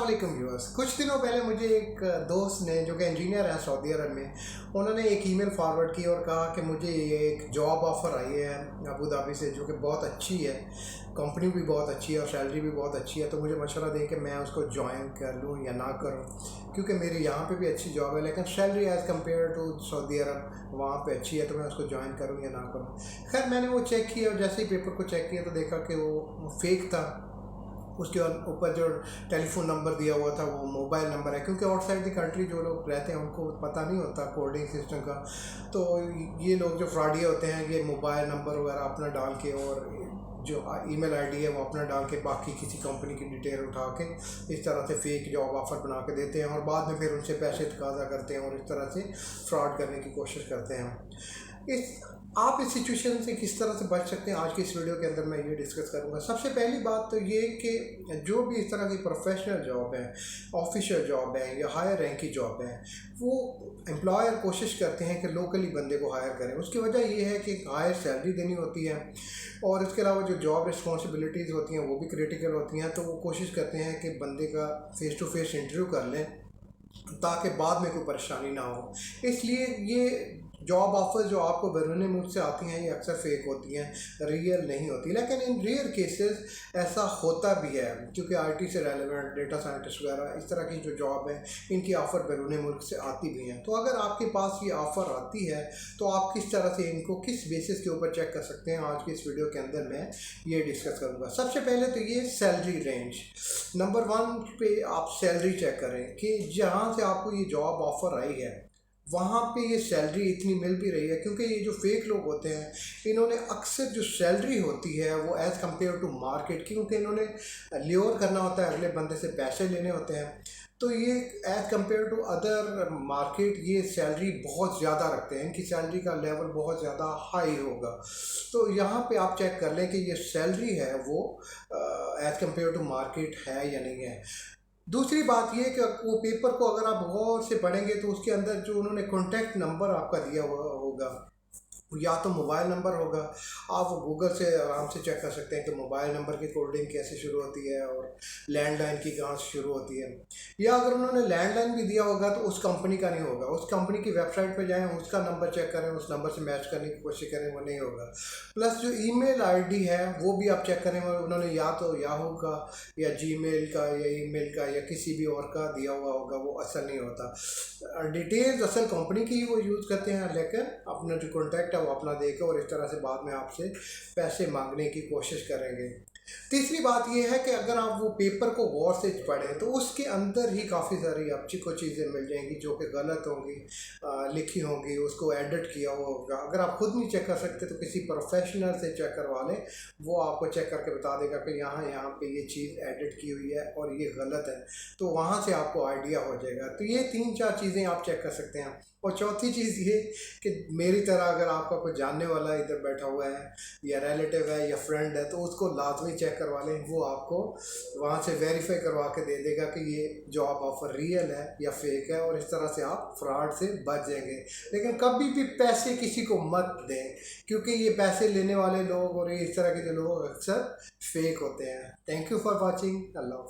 वालेकुम व्यूअर्स। कुछ दिनों पहले मुझे एक दोस्त ने जो कि इंजीनियर है सऊदी अरब में, उन्होंने एक ईमेल फॉरवर्ड की और कहा कि मुझे ये एक जॉब ऑफ़र आई है अबू धाबी से, जो कि बहुत अच्छी है, कंपनी भी बहुत अच्छी है और सैलरी भी बहुत अच्छी है। तो मुझे मशवरा दें कि मैं उसको ज्वाइन कर लूँ या ना करूँ, क्योंकि मेरी यहाँ पे भी अच्छी जॉब है लेकिन salary as compare to Saudi Arabia वहाँ पे अच्छी है, तो मैं उसको ज्वाइन करूँ या ना करूँ। खैर मैंने वो चेक किया और जैसे ही पेपर को चेक किया तो देखा कि वो फेक था। उसके ऊपर जो टेलीफोन नंबर दिया हुआ था वो मोबाइल नंबर है, क्योंकि आउटसाइड द कंट्री जो लोग रहते हैं उनको पता नहीं होता कोडिंग सिस्टम का। तो ये लोग जो फ्रॉडी होते हैं ये मोबाइल नंबर वगैरह अपना डाल के और जो ईमेल आईडी है वो अपना डाल के बाकी किसी कंपनी की डिटेल उठा के इस तरह से फेक जॉब ऑफ़र बना के देते हैं और बाद में फिर उनसे पैसे तकाजा करते हैं और इस तरह से फ्रॉड करने की कोशिश करते हैं। आप इस सिचुएशन से किस तरह से बच सकते हैं, आज की इस वीडियो के अंदर मैं ये डिस्कस करूंगा। सबसे पहली बात तो ये कि जो भी इस तरह की प्रोफेशनल जॉब है, ऑफिशियल जॉब है या हायर रैंक की जॉब है, वो एम्प्लॉयर कोशिश करते हैं कि लोकली बंदे को हायर करें। उसकी वजह ये है कि हायर सैलरी देनी होती है और इसके अलावा जो जॉब रिस्पॉन्सिबिलिटीज़ होती हैं वो भी क्रिटिकल होती हैं। तो वो कोशिश करते हैं कि बंदे का फेस टू फेस इंटरव्यू कर लें ताकि बाद में कोई परेशानी ना हो। इसलिए ये जॉब ऑफर जो आपको बैरून मुल्क से आती हैं ये अक्सर फेक होती हैं, रियल नहीं होती। लेकिन इन रेयर केसेस ऐसा होता भी है, क्योंकि आईटी से रेलेवेंट डेटा साइंटिस्ट वगैरह इस तरह की जो जॉब है इनकी ऑफ़र बैरून मुल्क से आती भी हैं। तो अगर आपके पास ये ऑफ़र आती है तो आप किस तरह से इनको किस बेसिस के ऊपर चेक कर सकते हैं, आज की इस वीडियो के अंदर मैं ये डिस्कस करूँगा। सबसे पहले तो ये सैलरी रेंज, नंबर 1 पे आप सैलरी चेक करें कि जहाँ से आपको ये जॉब ऑफ़र आई है वहाँ पे ये सैलरी इतनी मिल भी रही है। क्योंकि ये जो फेक लोग होते हैं इन्होंने अक्सर जो सैलरी होती है वो एज़ कम्पेयर टू मार्केट, क्योंकि इन्होंने ल्योर करना होता है, अगले बंदे से पैसे लेने होते हैं, तो ये as compare to other market ये सैलरी बहुत ज़्यादा रखते हैं, इनकी सैलरी का लेवल बहुत ज़्यादा हाई होगा। तो यहाँ पे आप चेक कर लें कि ये सैलरी है वो एज़ कम्पेयर टू मार्केट है या नहीं है। दूसरी बात ये कि वो पेपर को अगर आप गौर से पढ़ेंगे तो उसके अंदर जो उन्होंने कॉन्टैक्ट नंबर आपका दिया हुआ होगा या तो मोबाइल नंबर होगा, आप वो गूगल से आराम से चेक कर सकते हैं कि मोबाइल नंबर की कोडिंग कैसे शुरू होती है और लैंडलाइन की कहाँ से शुरू होती है। या अगर उन्होंने लैंडलाइन भी दिया होगा तो उस कंपनी का नहीं होगा, उस कंपनी की वेबसाइट पर जाएं, उसका नंबर चेक करें, उस नंबर से मैच करने की कोशिश करें, वो नहीं होगा। प्लस जो ईमेल आईडी है वो भी आप चेक करें, उन्होंने या तो याहू का या जीमेल का या ईमेल का या किसी भी और का दिया हुआ होगा, वो असल नहीं होता। डिटेल्स असल कंपनी की ही वो यूज़ करते हैं, लेकिन अपना जो कॉन्टैक्ट है वो अपना देकर और इस तरह से बाद में आपसे पैसे मांगने की कोशिश करेंगे। तीसरी बात यह है कि अगर आप वो पेपर को गौर से पढ़ें तो उसके अंदर ही काफ़ी सारी आपको चीज़ें मिल जाएंगी जो कि गलत होंगी, लिखी होंगी, उसको एडिट किया हुआ होगा। अगर आप खुद नहीं चेक कर सकते तो किसी प्रोफेशनल से चेक करवा लें, वो आपको चेक करके बता देगा कि यहाँ पे ये चीज़ एडिट की हुई है और ये गलत है, तो वहाँ से आपको आइडिया हो जाएगा। तो ये 3-4 चीज़ें आप चेक कर सकते हैं। और चौथी चीज़ ये कि मेरी तरह अगर आपका कोई जानने वाला इधर बैठा हुआ है या रिलेटिव है या फ्रेंड है तो उसको लाजमी चेक करवा लें, वो आपको वहाँ से वेरीफाई करवा के दे देगा कि ये जॉब ऑफ़र रियल है या फेक है, और इस तरह से आप फ्रॉड से बच जाएंगे। लेकिन कभी भी पैसे किसी को मत दें, क्योंकि ये पैसे लेने वाले लोग और ये इस तरह के जो लोग अक्सर फेक होते हैं। Thank you for watching. Allah.